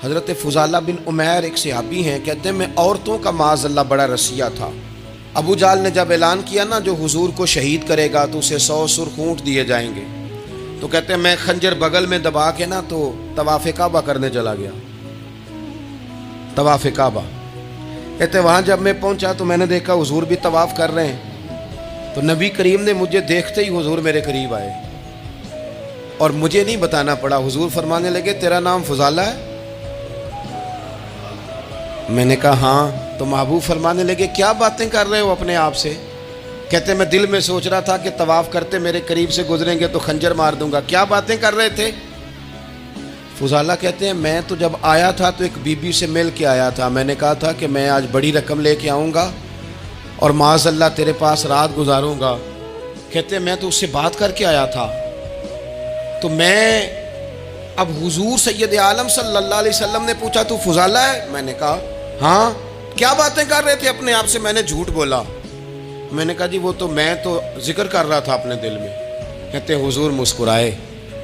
حضرت فضالہ بن عمیر ایک صحابی ہیں، کہتے ہیں میں عورتوں کا معاذ اللہ بڑا رسیہ تھا۔ ابو جہل نے جب اعلان کیا نا جو حضور کو شہید کرے گا تو اسے 100 سرخ اونٹ دیے جائیں گے، تو کہتے ہیں میں خنجر بغل میں دبا کے نا تو طواف کعبہ کرنے چلا گیا۔ طواف کعبہ کہتے ہیں وہاں جب میں پہنچا تو میں نے دیکھا حضور بھی طواف کر رہے ہیں، تو نبی کریم نے مجھے دیکھتے ہی حضور میرے قریب آئے اور مجھے نہیں بتانا پڑا، حضور فرمانے لگے تیرا نام فضالہ ہے؟ میں نے کہا ہاں۔ تو محبوب فرمانے لگے کیا باتیں کر رہے ہو اپنے آپ سے؟ کہتے میں دل میں سوچ رہا تھا کہ طواف کرتے میرے قریب سے گزریں گے تو خنجر مار دوں گا، کیا باتیں کر رہے تھے؟ فضالہ کہتے ہیں میں تو جب آیا تھا تو ایک بی بی سے مل کے آیا تھا، میں نے کہا تھا کہ میں آج بڑی رقم لے کے آؤں گا اور معاذ اللہ تیرے پاس رات گزاروں گا۔ کہتے ہیں میں تو اس سے بات کر کے آیا تھا، تو میں اب حضور سید عالم صلی اللہ علیہ وسلم نے پوچھا تو فضالہ ہے؟ میں نے کہا ہاں۔ کیا باتیں کر رہے تھے اپنے آپ سے؟ میں نے جھوٹ بولا۔ میں نے کہا جی وہ تو میں تو ذکر کر رہا تھا اپنے دل میں۔ کہتے حضور مسکرائے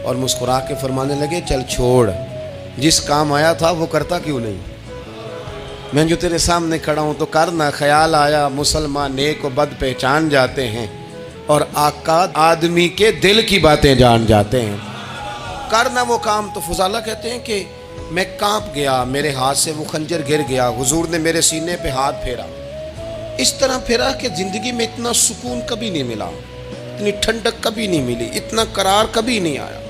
اور مسکرا کے فرمانے لگے چل چھوڑ، جس کام آیا تھا وہ کرتا کیوں نہیں؟ میں جو تیرے سامنے کھڑا ہوں تو کرنا، خیال آیا مسلمان نیک و بد پہچان جاتے ہیں اور آقا آدمی کے دل کی باتیں جان جاتے ہیں، کرنا وہ کام۔ تو فضالہ کہتے ہیں کہ میں کانپ گیا، میرے ہاتھ سے وہ خنجر گر گیا، حضور نے میرے سینے پہ ہاتھ پھیرا، اس طرح پھیرا کہ زندگی میں اتنا سکون کبھی نہیں ملا، اتنی ٹھنڈک کبھی نہیں ملی، اتنا قرار کبھی نہیں آیا،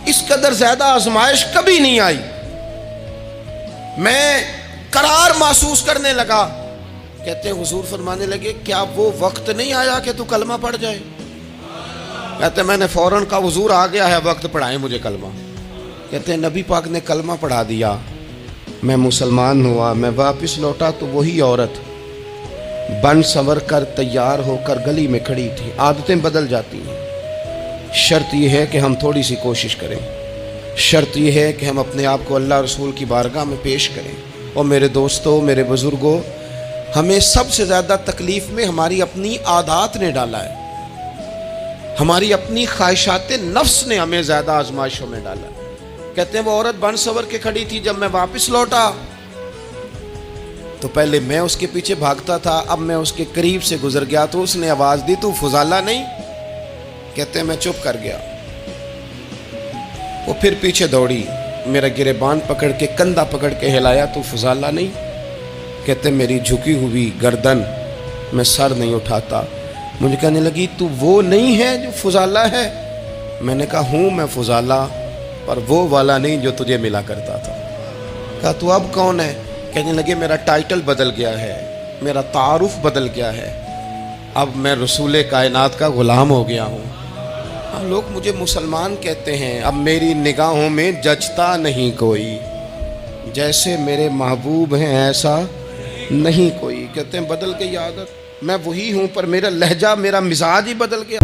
اس قدر زیادہ آزمائش کبھی نہیں آئی۔ میں قرار محسوس کرنے لگا۔ کہتے ہیں حضور فرمانے لگے کیا وہ وقت نہیں آیا کہ تو کلمہ پڑھ جائے؟ کہتے ہیں میں نے فوراً کہا حضور آ گیا ہے وقت، پڑھائیں مجھے کلمہ۔ کہتے ہیں نبی پاک نے کلمہ پڑھا دیا، میں مسلمان ہوا، میں واپس لوٹا تو وہی عورت بن سنور کر تیار ہو کر گلی میں کھڑی تھی۔ عادتیں بدل جاتی ہیں، شرط یہ ہے کہ ہم تھوڑی سی کوشش کریں، شرط یہ ہے کہ ہم اپنے آپ کو اللہ رسول کی بارگاہ میں پیش کریں۔ اور میرے دوستوں، میرے بزرگوں، ہمیں سب سے زیادہ تکلیف میں ہماری اپنی عادات نے ڈالا ہے، ہماری اپنی خواہشات نفس نے ہمیں زیادہ آزمائشوں میں ڈالا ہے۔ کہتے ہیں وہ عورت بن سنور کے کھڑی تھی، جب میں واپس لوٹا تو پہلے میں اس کے پیچھے بھاگتا تھا، اب میں اس کے قریب سے گزر گیا تو اس نے آواز دی تو فضالہ نہیں؟ کہتے ہیں میں چپ کر گیا، وہ پھر پیچھے دوڑی، میرا گریبان پکڑ کے کندھا پکڑ کے ہلایا تو فضالہ نہیں؟ کہتے ہیں میری جھکی ہوئی گردن، میں سر نہیں اٹھاتا، مجھے کہنے لگی تو وہ نہیں ہے جو فضالہ ہے؟ میں نے کہا ہوں میں فضالہ، پر وہ والا نہیں جو تجھے ملا کرتا تھا۔ کہا تو اب کون ہے؟ کہنے لگے میرا ٹائٹل بدل گیا ہے، میرا تعارف بدل گیا ہے، اب میں رسول کائنات کا غلام ہو گیا ہوں۔ لوگ مجھے مسلمان کہتے ہیں، اب میری نگاہوں میں جچتا نہیں کوئی، جیسے میرے محبوب ہیں ایسا نہیں کوئی۔ کہتے ہیں بدل گئی عادت، میں وہی ہوں پر میرا لہجہ، میرا مزاج ہی بدل گیا۔